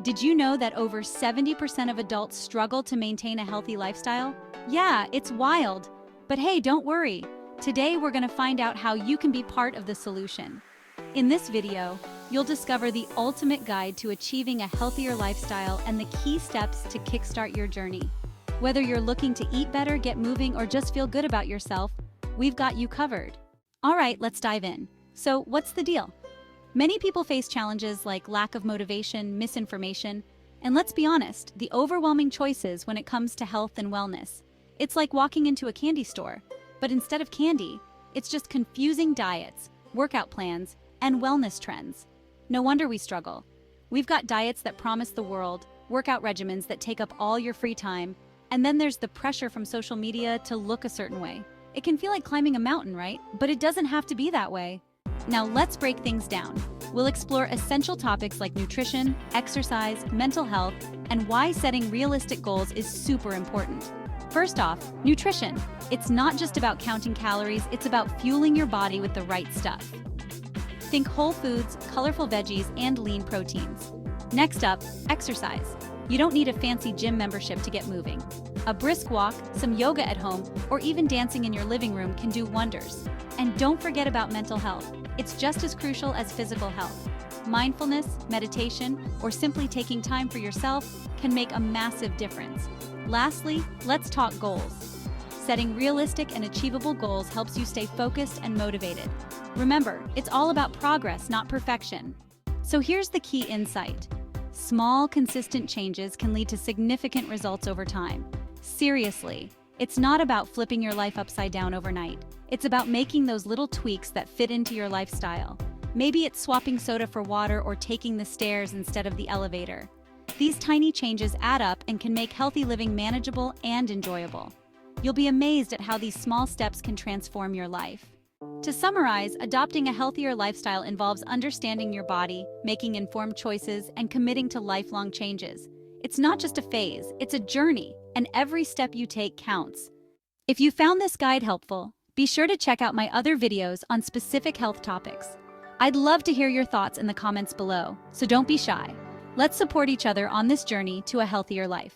Did you know that over 70% of adults struggle to maintain a healthy lifestyle? Yeah, it's wild. But hey, don't worry. Today we're going to find out how you can be part of the solution. In this video, you'll discover the ultimate guide to achieving a healthier lifestyle and the key steps to kickstart your journey. Whether you're looking to eat better, get moving, or just feel good about yourself, we've got you covered. All right, let's dive in. So, what's the deal? Many people face challenges like lack of motivation, misinformation, and let's be honest, the overwhelming choices when it comes to health and wellness. It's like walking into a candy store, but instead of candy, it's just confusing diets, workout plans, and wellness trends. No wonder we struggle. We've got diets that promise the world, workout regimens that take up all your free time, and then there's the pressure from social media to look a certain way. It can feel like climbing a mountain, right? But it doesn't have to be that way. Now let's break things down. We'll explore essential topics like nutrition, exercise, mental health, and why setting realistic goals is super important. First off, nutrition. It's not just about counting calories, it's about fueling your body with the right stuff. Think whole foods, colorful veggies, and lean proteins. Next up, exercise. You don't need a fancy gym membership to get moving. A brisk walk, some yoga at home, or even dancing in your living room can do wonders. And don't forget about mental health. It's just as crucial as physical health. Mindfulness, meditation, or simply taking time for yourself can make a massive difference. Lastly, let's talk goals. Setting realistic and achievable goals helps you stay focused and motivated. Remember, it's all about progress, not perfection. So here's the key insight. Small, consistent changes can lead to significant results over time. Seriously, it's not about flipping your life upside down overnight. It's about making those little tweaks that fit into your lifestyle. Maybe it's swapping soda for water or taking the stairs instead of the elevator. These tiny changes add up and can make healthy living manageable and enjoyable. You'll be amazed at how these small steps can transform your life. To summarize, adopting a healthier lifestyle involves understanding your body, making informed choices, and committing to lifelong changes. It's not just a phase, it's a journey, and every step you take counts. If you found this guide helpful, be sure to check out my other videos on specific health topics. I'd love to hear your thoughts in the comments below, so don't be shy. Let's support each other on this journey to a healthier life.